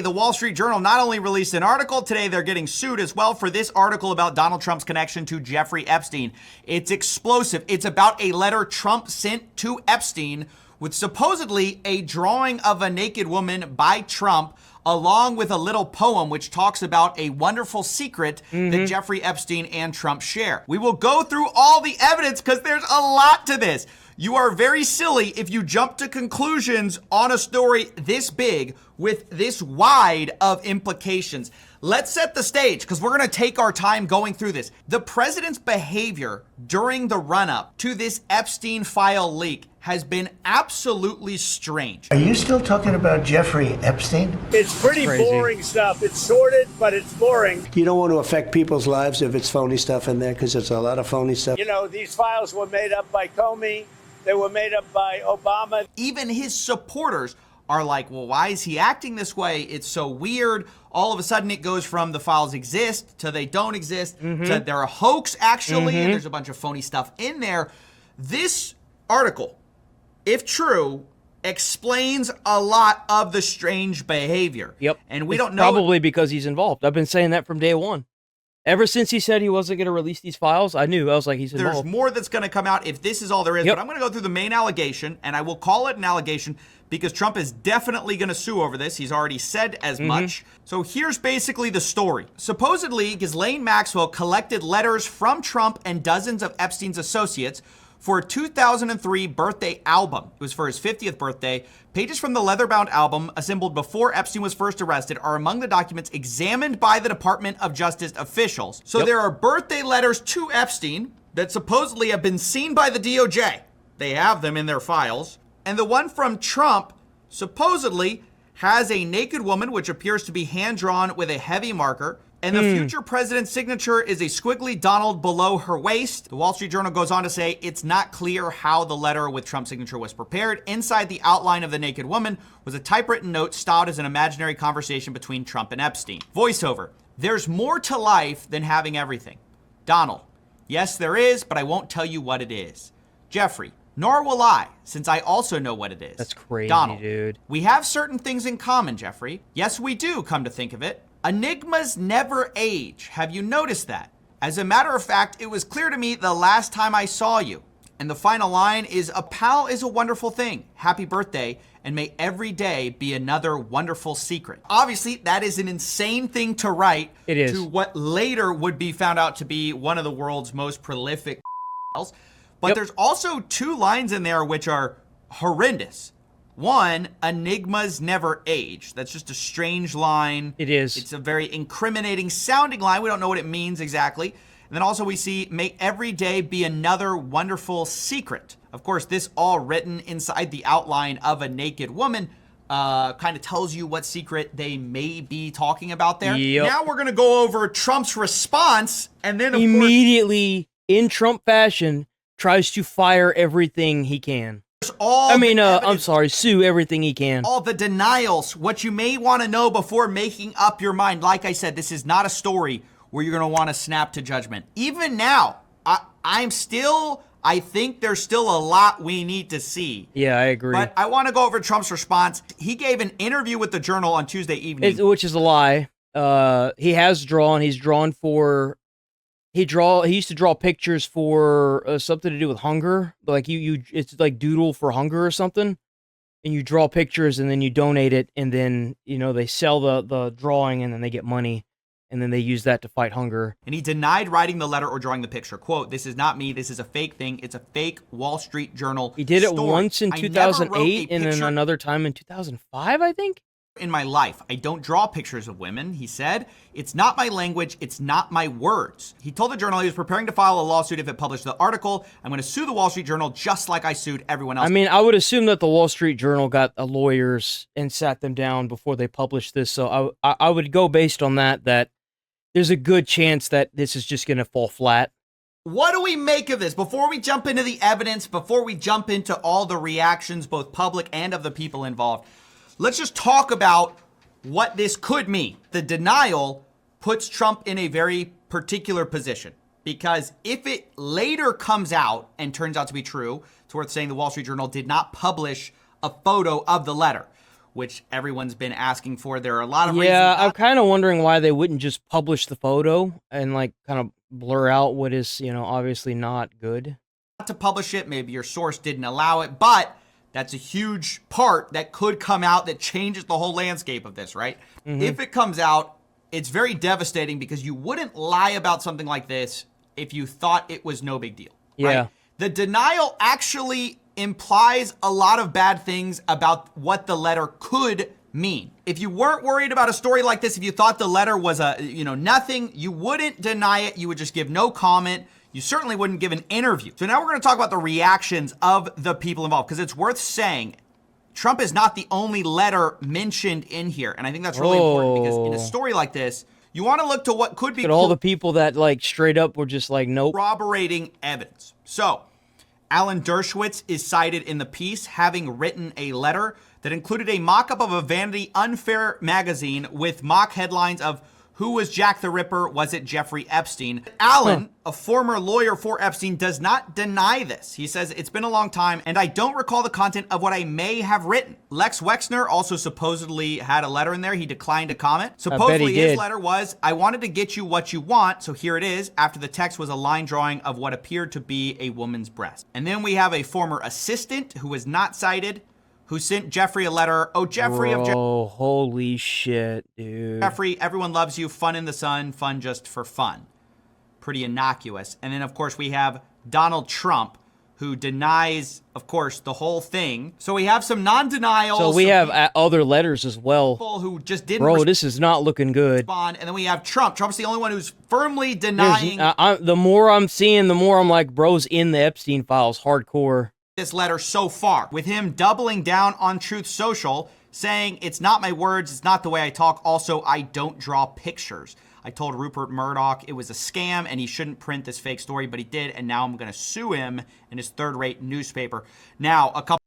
The Wall Street Journal not only released an article today, they're getting sued as well for this article about Donald Trump's connection to Jeffrey Epstein. It's explosive. It's about a letter Trump sent to Epstein with supposedly a drawing of a naked woman by Trump, along with a little poem which talks about a wonderful secret that Jeffrey Epstein and Trump share. We will go through all the evidence because there's a lot to this. You are very silly if you jump to conclusions on a story this big with this wide of implications. Let's set the stage because we're going to take our time going through this. The president's behavior during the run-up to this Epstein file leak has been absolutely strange. Are you still talking about Jeffrey Epstein? It's pretty boring stuff. It's sordid, but it's boring. You don't want to affect people's lives if it's phony stuff in there, because there's a lot of phony stuff. You know, these files were made up by Comey. They were made up by Obama. Even his supporters are like, well, why is he acting this way? It's so weird. All of a sudden it goes from the files exist to they don't exist to they're a hoax actually, and there's a bunch of phony stuff in there. This article, if true, explains a lot of the strange behavior. Yep. And we It's don't know. Probably because he's involved. I've been saying that from day one. Ever since he said he wasn't going to release these files, I knew. I was like, he's involved. There's more that's going to come out if this is all there is. Yep. But I'm going to go through the main allegation, and I will call it an allegation because Trump is definitely going to sue over this. He's already said as much. So here's basically the story. Supposedly, Ghislaine Maxwell collected letters from Trump and dozens of Epstein's associates for a 2003 birthday album. It was for his 50th birthday. Pages from the leather-bound album, assembled before Epstein was first arrested, are among the documents examined by the Department of Justice officials. So there are birthday letters to Epstein that supposedly have been seen by the DOJ. They have them in their files. And the one from Trump supposedly has a naked woman, which appears to be hand-drawn with a heavy marker. And the future president's signature is a squiggly Donald below her waist. The Wall Street Journal goes on to say it's not clear how the letter with Trump's signature was prepared. Inside the outline of the naked woman was a typewritten note styled as an imaginary conversation between Trump and Epstein. Voiceover: there's more to life than having everything. Donald: yes, there is, but I won't tell you what it is. Jeffrey: nor will I, since I also know what it is. That's crazy, Donald: dude. we have certain things in common, Jeffrey. Yes, we do, come to think of it. Enigmas never age. Have you noticed that? As a matter of fact, it was clear to me the last time I saw you. And the final line is, a pal is a wonderful thing. Happy birthday, and may every day be another wonderful secret. Obviously, that is an insane thing to write. It is. To what later would be found out to be one of the world's most prolific files. But there's also two lines in there which are horrendous. One, enigmas never age. That's just a strange line. It is. It's a very incriminating sounding line. We don't know what it means exactly. And then also we see, may every day be another wonderful secret. Of course, this all written inside the outline of a naked woman kind of tells you what secret they may be talking about there. Yep. Now we're going to go over Trump's response, and then of course, Immediately, in Trump fashion, tries to fire everything he can. I'm sorry, sue everything he can. All the denials, what you may want to know before making up your mind. Like I said, this is not a story where you're going to want to snap to judgment. Even now, I think there's still a lot we need to see. Yeah, I agree. But I want to go over Trump's response. He gave an interview with the Journal on Tuesday evening. Which is a lie. He's drawn for... He used to draw pictures for something to do with hunger. Like it's like Doodle for Hunger or something. And you draw pictures and then you donate it, and then, they sell the drawing and then they get money, and then they use that to fight hunger. And he denied writing the letter or drawing the picture. Quote, this is not me. This is a fake thing. It's a fake Wall Street Journal He did it story. once in I never 2008 wrote a and then picture another time in 2005, I think. in my life. I don't draw pictures of women, he said. It's not my language. It's not my words. He told the Journal he was preparing to file a lawsuit if it published the article. I'm going to sue the Wall Street Journal just like I sued everyone else. I mean, I would assume that the Wall Street Journal got lawyers and sat them down before they published this. So I would go based on that there's a good chance that this is just going to fall flat. What do we make of this? Before we jump into the evidence, before we jump into all the reactions, both public and of the people involved, let's just talk about what this could mean. The denial puts Trump in a very particular position, because if it later comes out and turns out to be true, it's worth saying the Wall Street Journal did not publish a photo of the letter. which everyone's been asking for. There are a lot of Yeah, reasons. I'm kind of wondering why they wouldn't just publish the photo and like kind of blur out what is, obviously not good. Not to publish it. Maybe your source didn't allow it, but that's a huge part that could come out that changes the whole landscape of this, right? If it comes out, it's very devastating because you wouldn't lie about something like this if you thought it was no big deal. Yeah. Right? The denial actually implies a lot of bad things about what the letter could mean. If you weren't worried about a story like this, if you thought the letter was nothing, you wouldn't deny it. You would just give no comment. You certainly wouldn't give an interview. So now we're going to talk about the reactions of the people involved, because it's worth saying Trump is not the only letter mentioned in here. And I think that's really important, because in a story like this, you want to look to what could be all the people that like straight up were just like, nope. Corroborating evidence. So Alan Dershowitz is cited in the piece having written a letter that included a mock-up of a Vanity Unfair magazine with mock headlines of who was Jack the Ripper? Was it Jeffrey Epstein? Alan, a former lawyer for Epstein, does not deny this. He says, it's been a long time, and I don't recall the content of what I may have written. Lex Wexner also supposedly had a letter in there. He declined to comment. Supposedly his letter was, I wanted to get you what you want, so here it is. After the text was a line drawing of what appeared to be a woman's breast. And then we have a former assistant who was not cited, who sent Jeffrey a letter. Oh, Jeffrey of Oh, holy shit, dude. Jeffrey, everyone loves you. Fun in the sun. Fun just for fun. Pretty innocuous. And then, of course, we have Donald Trump, who denies, of course, the whole thing. So we have some non-denials. So we have other letters as well. People who just didn't Bro, this is not looking good. respond. And then we have Trump. Trump's the only one who's firmly denying. The more I'm seeing, the more I'm like, bro's in the Epstein files hardcore. This letter so far, with him doubling down on Truth Social, saying it's not my words, it's not the way I talk. Also, I don't draw pictures. I told Rupert Murdoch it was a scam and he shouldn't print this fake story, but he did, and now I'm going to sue him and his third-rate newspaper. Now, a couple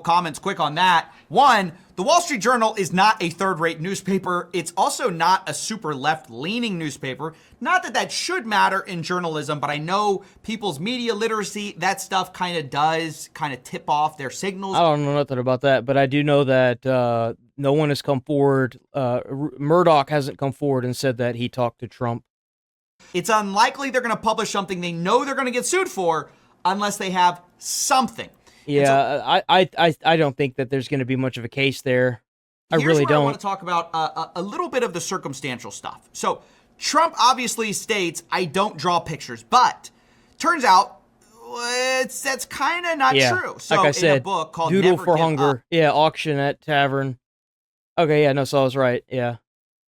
comments quick on that. One, the Wall Street Journal is not a third-rate newspaper. It's also not a super left-leaning newspaper. Not that that should matter in journalism, but I know people's media literacy, that stuff kind of does kind of tip off their signals. I don't know nothing about that, but I do know that no one has come forward. Murdoch hasn't come forward and said that he talked to Trump. It's unlikely they're going to publish something they know they're going to get sued for unless they have something. Yeah, I don't think that there's going to be much of a case there. I really don't. I want to talk about a little bit of the circumstantial stuff. So Trump obviously states, I don't draw pictures, but turns out that's kind of not true. So like I said, in a book called Doodle Never for Give Hunger. Up, Yeah, auction at tavern. Okay, yeah, no, so I was right. Yeah.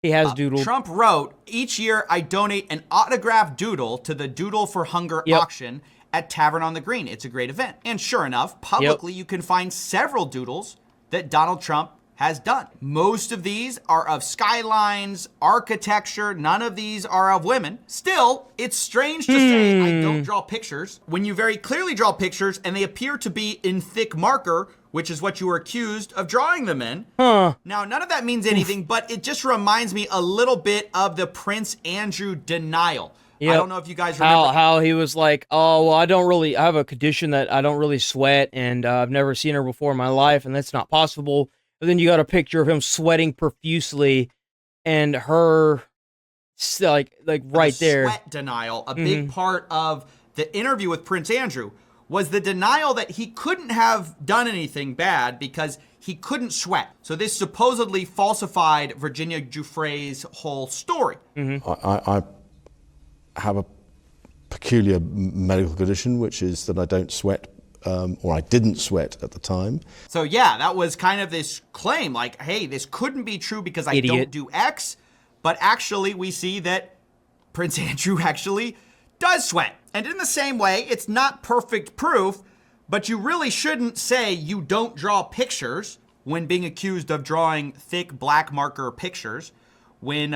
He has doodled. Trump wrote, each year I donate an autographed doodle to the Doodle for Hunger auction at Tavern on the Green. It's a great event. And sure enough, publicly you can find several doodles that Donald Trump has done. Most of these are of skylines, architecture. None of these are of women. Still, it's strange to say I don't draw pictures when you very clearly draw pictures and they appear to be in thick marker, which is what you were accused of drawing them in. Now, none of that means anything, but it just reminds me a little bit of the Prince Andrew denial. I don't know if you guys remember how he was like, oh, well, I have a condition that I don't really sweat, and I've never seen her before in my life, and that's not possible. But then you got a picture of him sweating profusely, and her, like right there. Sweat denial, a big part of the interview with Prince Andrew, was the denial that he couldn't have done anything bad because he couldn't sweat. So this supposedly falsified Virginia Giuffre's whole story. I have a peculiar medical condition, which is that I don't sweat, or I didn't sweat at the time. So yeah, that was kind of this claim, like, hey, this couldn't be true because I don't do X, but actually we see that Prince Andrew actually does sweat. And in the same way, it's not perfect proof, but you really shouldn't say you don't draw pictures when being accused of drawing thick black marker pictures. When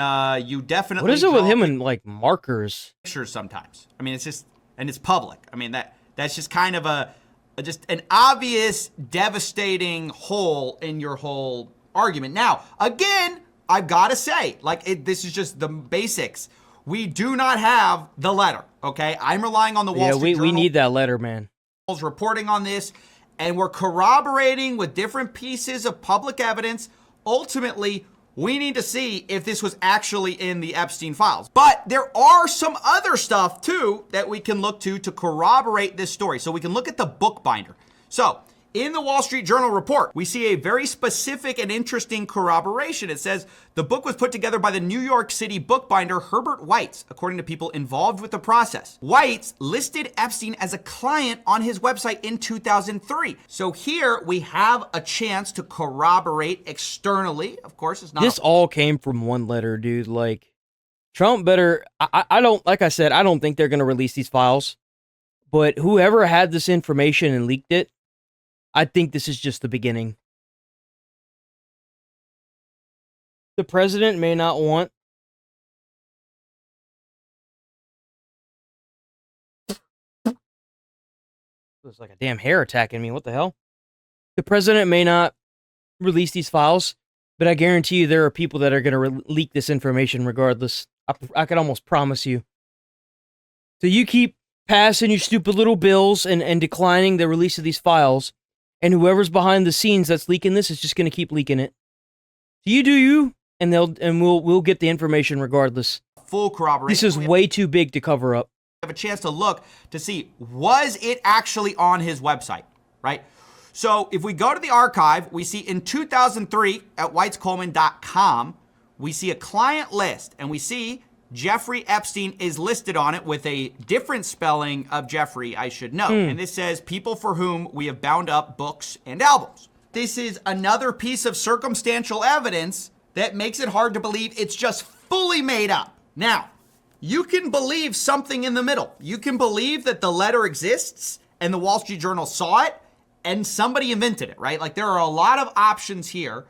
you definitely what is it with him and like markers? Pictures sometimes. I mean, it's just, and it's public. I mean, that's just kind of just an obvious, devastating hole in your whole argument. Now, again, I've got to say, this is just the basics. We do not have the letter. Okay, I'm relying on the Wall Street Journal. We need that letter, man. Reporting on this. and we're corroborating with different pieces of public evidence. Ultimately, we need to see if this was actually in the Epstein files. But there are some other stuff too that we can look to corroborate this story. So we can look at the bookbinder. So in the Wall Street Journal report, we see a very specific and interesting corroboration. It says the book was put together by the New York City bookbinder Herbert Weitz, according to people involved with the process. Weitz listed Epstein as a client on his website in 2003. So here we have a chance to corroborate externally. Of course, it's not. This all came from one letter, dude. Like, Trump better. I don't, like I said, I don't think they're going to release these files. But whoever had this information and leaked it, I think this is just the beginning. The president may not want It's like a damn hair attacking me. What the hell? The president may not release these files, but I guarantee you there are people that are going to leak this information regardless. I can almost promise you. So you keep passing your stupid little bills and declining the release of these files, and whoever's behind the scenes that's leaking this is just going to keep leaking it. So you do you, and we'll get the information regardless. Full corroboration. This is way too big to cover up. Have a chance to look to see, was it actually on his website, right? So if we go to the archive, we see in 2003 at whitescoleman.com, we see a client list, and we see Jeffrey Epstein is listed on it with a different spelling of Jeffrey, I should note. And this says, people for whom we have bound up books and albums. This is another piece of circumstantial evidence that makes it hard to believe it's just fully made up. Now, you can believe something in the middle. You can believe that the letter exists and the Wall Street Journal saw it and somebody invented it, right? Like, there are a lot of options here.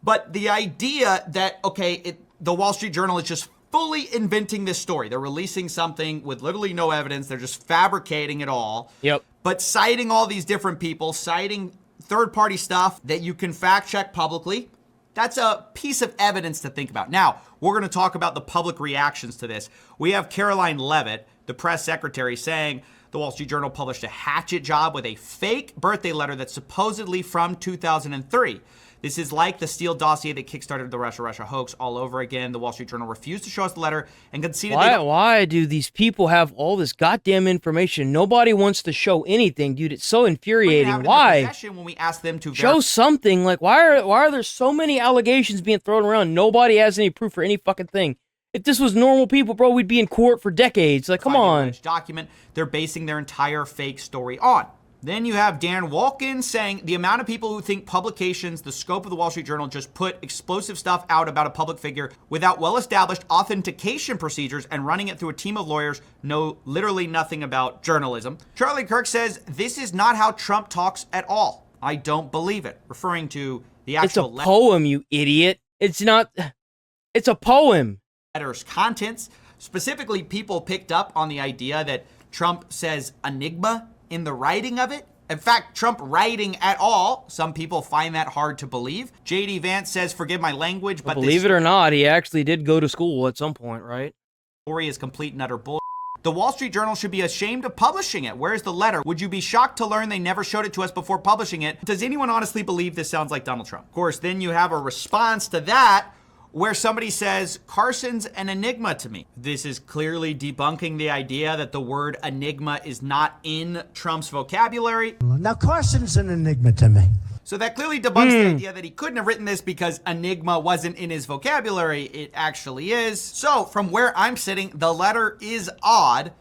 But the idea that, okay, the Wall Street Journal is just fully inventing this story. They're releasing something with literally no evidence. They're just fabricating it all. Yep. But citing all these different people, citing third-party stuff that you can fact-check publicly, that's a piece of evidence to think about. Now, we're going to talk about the public reactions to this. We have Caroline Leavitt, the press secretary, saying the Wall Street Journal published a hatchet job with a fake birthday letter that's supposedly from 2003. This is like the Steele dossier that kickstarted the Russia hoax all over again. The Wall Street Journal refused to show us the letter and conceded Why do these people have all this goddamn information? Nobody wants to show anything, dude. It's so infuriating. Why? When we ask them to show something. Like, why are there so many allegations being thrown around? Nobody has any proof for any fucking thing. If this was normal people, bro, we'd be in court for decades. Like, come on. Document they're basing their entire fake story on. Then you have Dan Walken saying the amount of people who think publications, the scope of the Wall Street Journal, just put explosive stuff out about a public figure without well-established authentication procedures and running it through a team of lawyers know literally nothing about journalism. Charlie Kirk says this is not how Trump talks at all. I don't believe it, referring to the actual It's a poem, you idiot. It's not. It's a poem. Letter's contents. Specifically, people picked up on the idea that Trump says enigma in the writing of it. In fact, Trump writing at all, some people find that hard to believe. J.D. Vance says, forgive my language, but believe it or not, he actually did go to school at some point, right? Story is complete and utter bull. The Wall Street Journal should be ashamed of publishing it. Where's the letter? Would you be shocked to learn they never showed it to us before publishing it? Does anyone honestly believe this sounds like Donald Trump? Of course, then you have a response to that where somebody says, Carson's an enigma to me. This is clearly debunking the idea that the word enigma is not in Trump's vocabulary. Now, Carson's an enigma to me. So that clearly debunks the idea that he couldn't have written this because enigma wasn't in his vocabulary. It actually is. So from where I'm sitting, the letter is odd,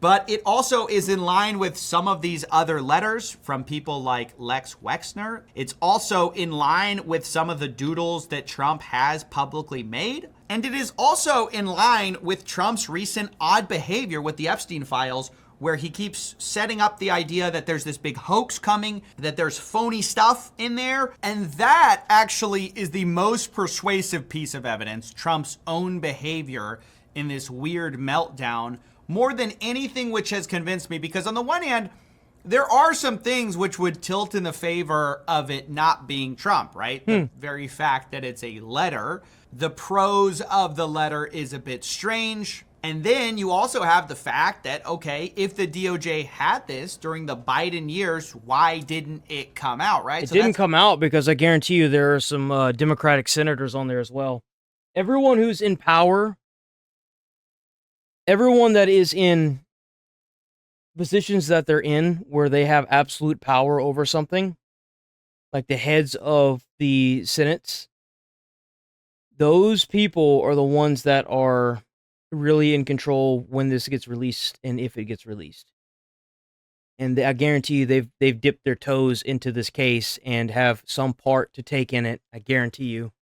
but it also is in line with some of these other letters from people like Lex Wexner. It's also in line with some of the doodles that Trump has publicly made. And it is also in line with Trump's recent odd behavior with the Epstein files, where he keeps setting up the idea that there's this big hoax coming, that there's phony stuff in there. And that actually is the most persuasive piece of evidence, Trump's own behavior in this weird meltdown, more than anything which has convinced me. Because on the one hand, there are some things which would tilt in the favor of it not being Trump, right? The very fact that it's a letter. The prose of the letter is a bit strange. And then you also have the fact that, okay, if the DOJ had this during the Biden years, why didn't it come out, right? It didn't come out because I guarantee you there are some Democratic senators on there as well. Everyone who's in power, everyone that is in positions that they're in where they have absolute power over something, like the heads of the senates, those people are the ones that are really in control when this gets released and if it gets released. And I guarantee you they've dipped their toes into this case and have some part to take in it. I guarantee you.